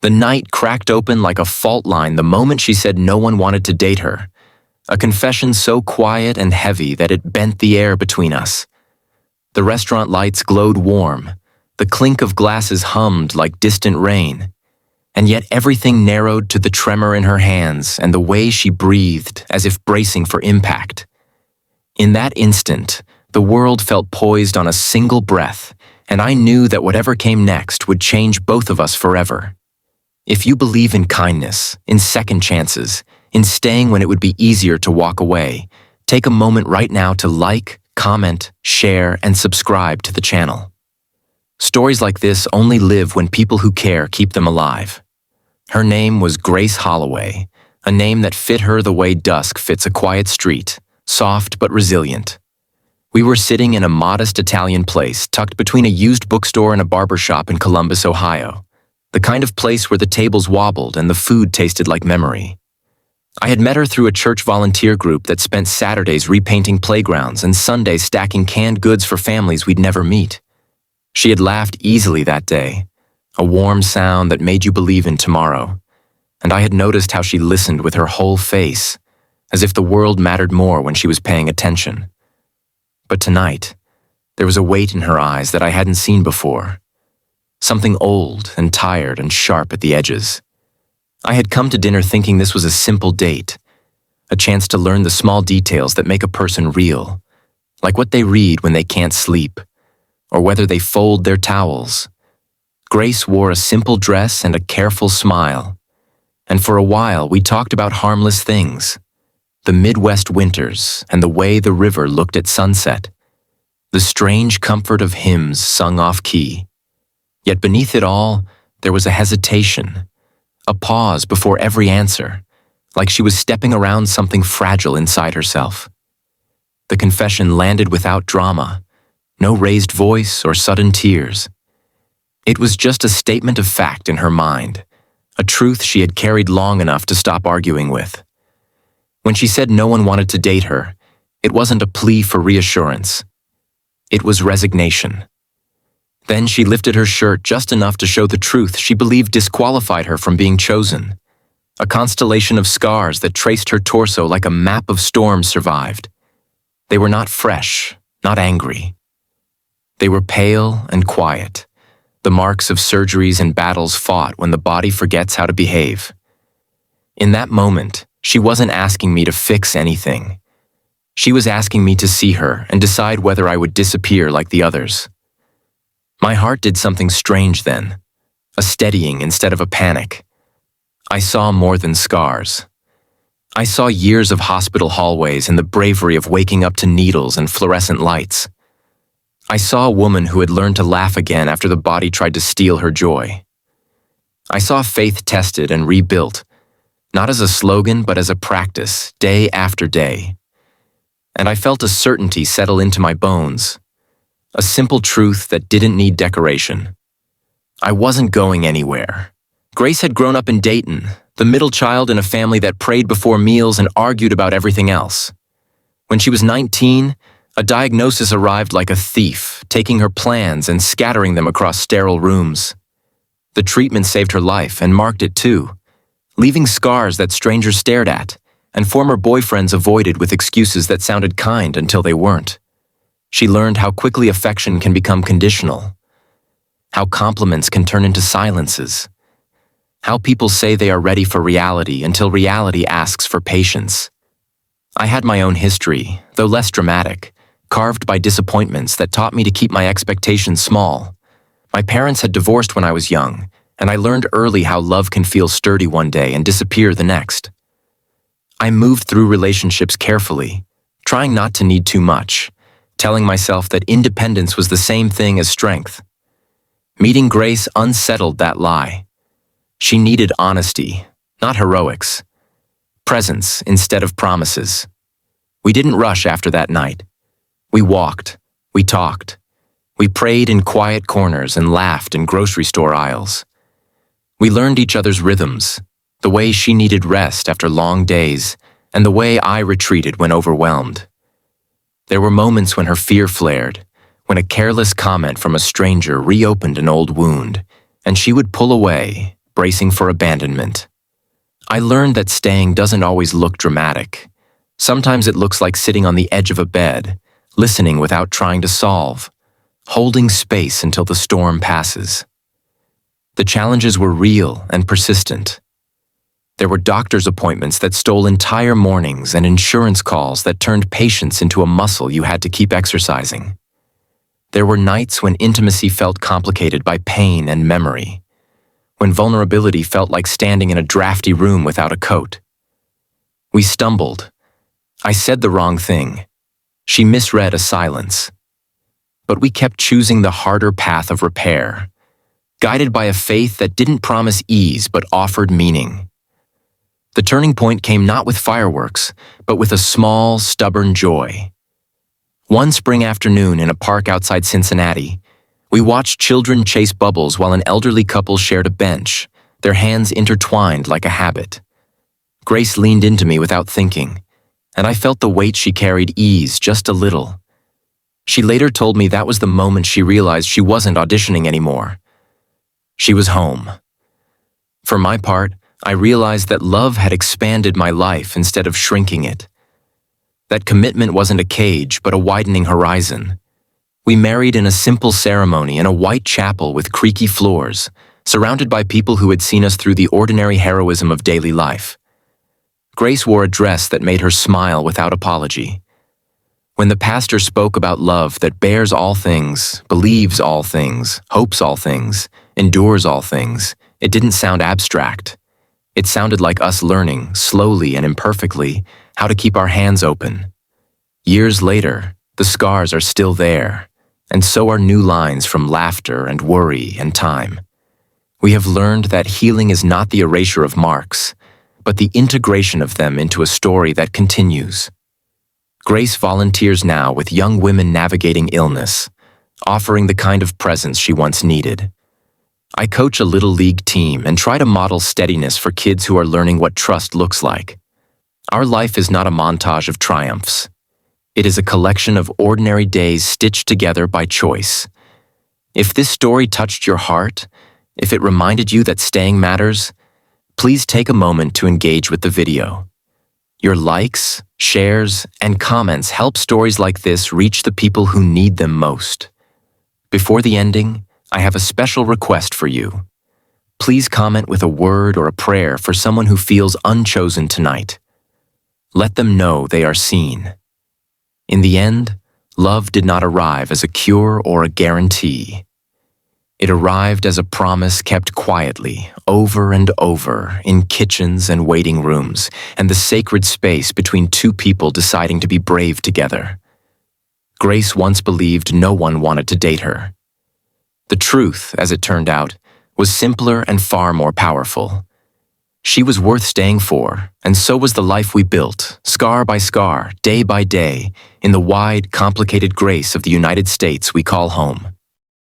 The night cracked open like a fault line the moment she said no one wanted to date her. A confession so quiet and heavy that it bent the air between us. The restaurant lights glowed warm. The clink of glasses hummed like distant rain. And yet everything narrowed to the tremor in her hands and the way she breathed as if bracing for impact. In that instant, the world felt poised on a single breath, and I knew that whatever came next would change both of us forever. If you believe in kindness, in second chances, in staying when it would be easier to walk away, take a moment right now to like, comment, share, and subscribe to the channel. Stories like this only live when people who care keep them alive. Her name was Grace Holloway, a name that fit her the way dusk fits a quiet street, soft but resilient. We were sitting in a modest Italian place tucked between a used bookstore and a barber shop in Columbus, Ohio, the kind of place where the tables wobbled and the food tasted like memory. I had met her through a church volunteer group that spent Saturdays repainting playgrounds and Sundays stacking canned goods for families we'd never meet. She had laughed easily that day, a warm sound that made you believe in tomorrow, and I had noticed how she listened with her whole face, as if the world mattered more when she was paying attention. But tonight, there was a weight in her eyes that I hadn't seen before, something old and tired and sharp at the edges. I had come to dinner thinking this was a simple date, a chance to learn the small details that make a person real, like what they read when they can't sleep, or whether they fold their towels. Grace wore a simple dress and a careful smile, and for a while we talked about harmless things, the Midwest winters and the way the river looked at sunset, the strange comfort of hymns sung off-key. Yet beneath it all, there was a hesitation, a pause before every answer, like she was stepping around something fragile inside herself. The confession landed without drama, no raised voice or sudden tears. It was just a statement of fact in her mind, a truth she had carried long enough to stop arguing with. When she said no one wanted to date her, it wasn't a plea for reassurance. It was resignation. Then she lifted her shirt just enough to show the truth she believed disqualified her from being chosen. A constellation of scars that traced her torso like a map of storms survived. They were not fresh, not angry. They were pale and quiet, the marks of surgeries and battles fought when the body forgets how to behave. In that moment, she wasn't asking me to fix anything. She was asking me to see her and decide whether I would disappear like the others. My heart did something strange then, a steadying instead of a panic. I saw more than scars. I saw years of hospital hallways and the bravery of waking up to needles and fluorescent lights. I saw a woman who had learned to laugh again after the body tried to steal her joy. I saw faith tested and rebuilt, not as a slogan but as a practice, day after day. And I felt a certainty settle into my bones, a simple truth that didn't need decoration. I wasn't going anywhere. Grace had grown up in Dayton, the middle child in a family that prayed before meals and argued about everything else. When she was 19, a diagnosis arrived like a thief, taking her plans and scattering them across sterile rooms. The treatment saved her life and marked it too, leaving scars that strangers stared at and former boyfriends avoided with excuses that sounded kind until they weren't. She learned how quickly affection can become conditional, how compliments can turn into silences, how people say they are ready for reality until reality asks for patience. I had my own history, though less dramatic, carved by disappointments that taught me to keep my expectations small. My parents had divorced when I was young, and I learned early how love can feel sturdy one day and disappear the next. I moved through relationships carefully, trying not to need too much, telling myself that independence was the same thing as strength. Meeting Grace unsettled that lie. She needed honesty, not heroics. Presence instead of promises. We didn't rush after that night. We walked, we talked. We prayed in quiet corners and laughed in grocery store aisles. We learned each other's rhythms, the way she needed rest after long days, and the way I retreated when overwhelmed. There were moments when her fear flared, when a careless comment from a stranger reopened an old wound, and she would pull away, bracing for abandonment. I learned that staying doesn't always look dramatic. Sometimes it looks like sitting on the edge of a bed, listening without trying to solve, holding space until the storm passes. The challenges were real and persistent. There were doctor's appointments that stole entire mornings and insurance calls that turned patience into a muscle you had to keep exercising. There were nights when intimacy felt complicated by pain and memory, when vulnerability felt like standing in a drafty room without a coat. We stumbled. I said the wrong thing. She misread a silence. But we kept choosing the harder path of repair, guided by a faith that didn't promise ease but offered meaning. The turning point came not with fireworks, but with a small, stubborn joy. One spring afternoon in a park outside Cincinnati, we watched children chase bubbles while an elderly couple shared a bench, their hands intertwined like a habit. Grace leaned into me without thinking, and I felt the weight she carried ease just a little. She later told me that was the moment she realized she wasn't auditioning anymore. She was home. For my part, I realized that love had expanded my life instead of shrinking it. That commitment wasn't a cage, but a widening horizon. We married in a simple ceremony in a white chapel with creaky floors, surrounded by people who had seen us through the ordinary heroism of daily life. Grace wore a dress that made her smile without apology. When the pastor spoke about love that bears all things, believes all things, hopes all things, endures all things, it didn't sound abstract. It sounded like us learning, slowly and imperfectly, how to keep our hands open. Years later, the scars are still there, and so are new lines from laughter and worry and time. We have learned that healing is not the erasure of marks, but the integration of them into a story that continues. Grace volunteers now with young women navigating illness, offering the kind of presence she once needed. I coach a little league team and try to model steadiness for kids who are learning what trust looks like. Our life is not a montage of triumphs. It is a collection of ordinary days stitched together by choice. If this story touched your heart, if it reminded you that staying matters, please take a moment to engage with the video. Your likes, shares, and comments help stories like this reach the people who need them most. Before the ending, I have a special request for you. Please comment with a word or a prayer for someone who feels unchosen tonight. Let them know they are seen. In the end, love did not arrive as a cure or a guarantee. It arrived as a promise kept quietly, over and over, in kitchens and waiting rooms, and the sacred space between two people deciding to be brave together. Grace once believed no one wanted to date her. The truth, as it turned out, was simpler and far more powerful. She was worth staying for, and so was the life we built, scar by scar, day by day, in the wide, complicated grace of the United States we call home.